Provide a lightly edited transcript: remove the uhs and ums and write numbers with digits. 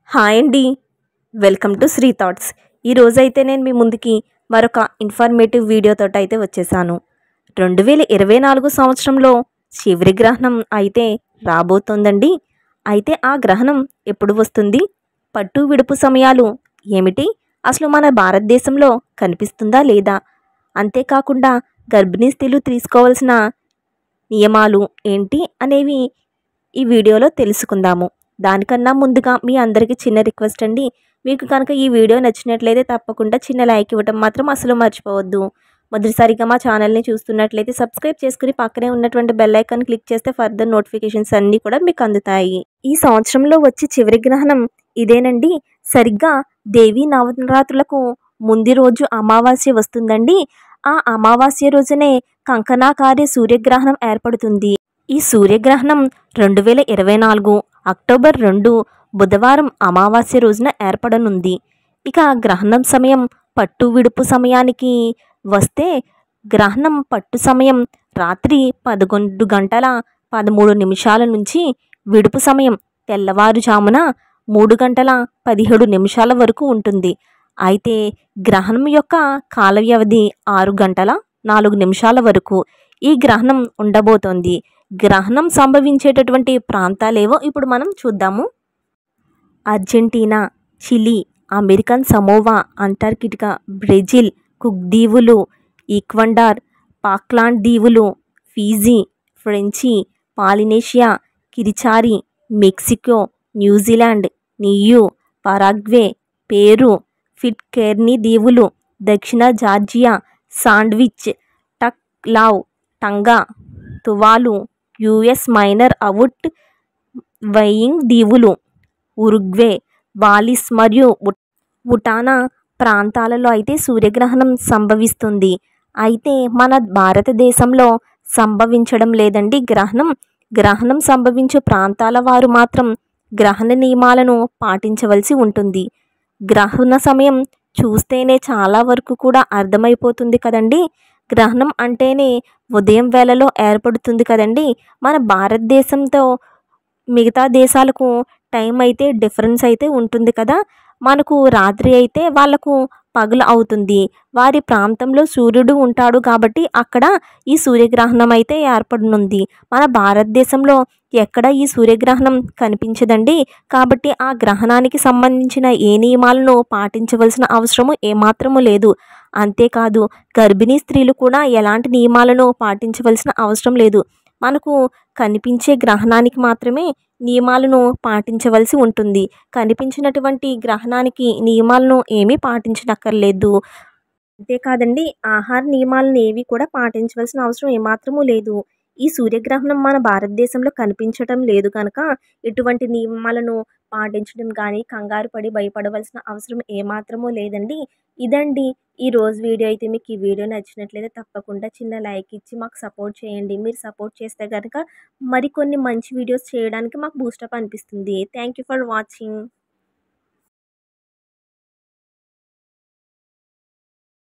Hi అండి. Welcome to Shri thoughts. ఈరోజైతే నేను మీ ముందుకి మరొక ఇన్ఫర్మేటివ్ వీడియోతోటి అయితే వచ్చేసాను. 2024 సంవత్సరంలో చివరి గ్రహణం అయితే రాబోతోందండి. అయితే ఆ గ్రహణం ఎప్పుడు వస్తుంది? పట్టు విడుపు సమయాలు ఏమిటి? అసలు మన భారతదేశంలో కనిపిస్తుందా లేదా? అంతేకాకుండా గర్భిణీ స్త్రీలు తీసుకోవాల్సిన నియమాలు ఏంటి అనేవి ఈ వీడియోలో తెలుసుకుందాము. దానికన్నా ముందుగా మీ అందరికీ చిన్న రిక్వెస్ట్ అండి. మీకు కనుక ఈ వీడియో నచ్చినట్లయితే తప్పకుండా చిన్న లైక్ ఇవ్వడం మాత్రం అసలు మర్చిపోవద్దు. మొదటిసారిగా మా ఛానల్ని చూస్తున్నట్లయితే సబ్స్క్రైబ్ చేసుకుని పక్కనే ఉన్నటువంటి బెల్ ఐకాన్ క్లిక్ చేస్తే ఫర్దర్ నోటిఫికేషన్స్ అన్నీ కూడా మీకు అందుతాయి. ఈ సంవత్సరంలో వచ్చే చివరి గ్రహణం ఇదేనండి. సరిగ్గా దేవీ నవరాత్రులకు ముందు రోజు అమావాస్య వస్తుందండి. ఆ అమావాస్య రోజునే కంకణాకారి సూర్యగ్రహణం ఏర్పడుతుంది. ఈ సూర్యగ్రహణం 2024 అక్టోబర్ 2 బుధవారం అమావాస్య రోజున ఏర్పడనుంది. ఇక గ్రహణం సమయం పట్టు విడుపు సమయానికి వస్తే గ్రహణం పట్టు సమయం రాత్రి 11 గంటల 13 నిమిషాల నుంచి విడుపు సమయం తెల్లవారుజామున 3 గంటల 17 నిమిషాల వరకు ఉంటుంది. అయితే గ్రహణం యొక్క కాల వ్యవధి 6 గంటల 4 నిమిషాల వరకు ఈ గ్రహణం ఉండబోతోంది. గ్రహణం సంభవించేటటువంటి ప్రాంతాలేవో ఇప్పుడు మనం చూద్దాము. Argentina, Chile, American Samoa, Antarctica, Brazil, Cook దీవులు, ఈక్వెడార్, ఫాక్లాండ్ దీవులు, ఫీజీ, ఫ్రెంచి Polynesia, Kiribati, Mexico, New Zealand, Niue, Paraguay, Peru, Pitcairn దీవులు, దక్షిణ Georgia, Sandwich, Tokelau, Tonga, Tuvalu, US minor outlying దీవులు, ఉరుగ్వే, వాలిస్ మరియు ఉటానా ప్రాంతాలలో అయితే సూర్యగ్రహణం సంభవిస్తుంది. అయితే మన భారతదేశంలో సంభవించడం లేదండి గ్రహణం సంభవించే ప్రాంతాల వారు మాత్రం గ్రహణ నియమాలను పాటించవలసి ఉంటుంది. గ్రహణ సమయం చూస్తేనే చాలా వరకు కూడా అర్థమైపోతుంది కదండి. గ్రహణం అంటేనే ఉదయం వేళలో ఏర్పడుతుంది కదండి. మన భారతదేశంతో మిగతా దేశాలకు టైం అయితే డిఫరెన్స్ అయితే ఉంటుంది కదా. మనకు రాత్రి అయితే వాళ్ళకు పగలు అవుతుంది. వారి ప్రాంతంలో సూర్యుడు ఉంటాడు కాబట్టి అక్కడ ఈ సూర్యగ్రహణం అయితే ఏర్పడనుంది. మన భారతదేశంలో ఎక్కడ ఈ సూర్యగ్రహణం కనిపించదండి. కాబట్టి ఆ గ్రహణానికి సంబంధించిన ఏ నియమాలను పాటించవలసిన అవసరము ఏమాత్రము లేదు. అంతేకాదు గర్భిణీ స్త్రీలు కూడా ఎలాంటి నియమాలను పాటించవలసిన అవసరం లేదు. మనకు కనిపించే గ్రహణానికి మాత్రమే నియమాలను పాటించవలసి ఉంటుంది. కనిపించినటువంటి గ్రహణానికి నియమాలను ఏమీ పాటించనక్కర్లేదు. అంతేకాదండి ఆహార నియమాలను ఏవి కూడా పాటించవలసిన అవసరం ఏమాత్రమూ లేదు. ఈ సూర్యగ్రహణం మన భారతదేశంలో కనిపించడం లేదు కనుక ఎటువంటి నియమాలను పాటించడం కానీ కంగారు పడి భయపడవలసిన అవసరం ఏమాత్రమూ లేదండి. ఇదండి ఈ రోజు వీడియో. అయితే మీకు ఈ వీడియో నచ్చినట్లయితే తప్పకుండా చిన్న లైక్ ఇచ్చి మాకు సపోర్ట్ చేయండి. మీరు సపోర్ట్ చేస్తే కనుక మరికొన్ని మంచి వీడియోస్ చేయడానికి మాకు బూస్టప్ అనిపిస్తుంది. Thank you for watching.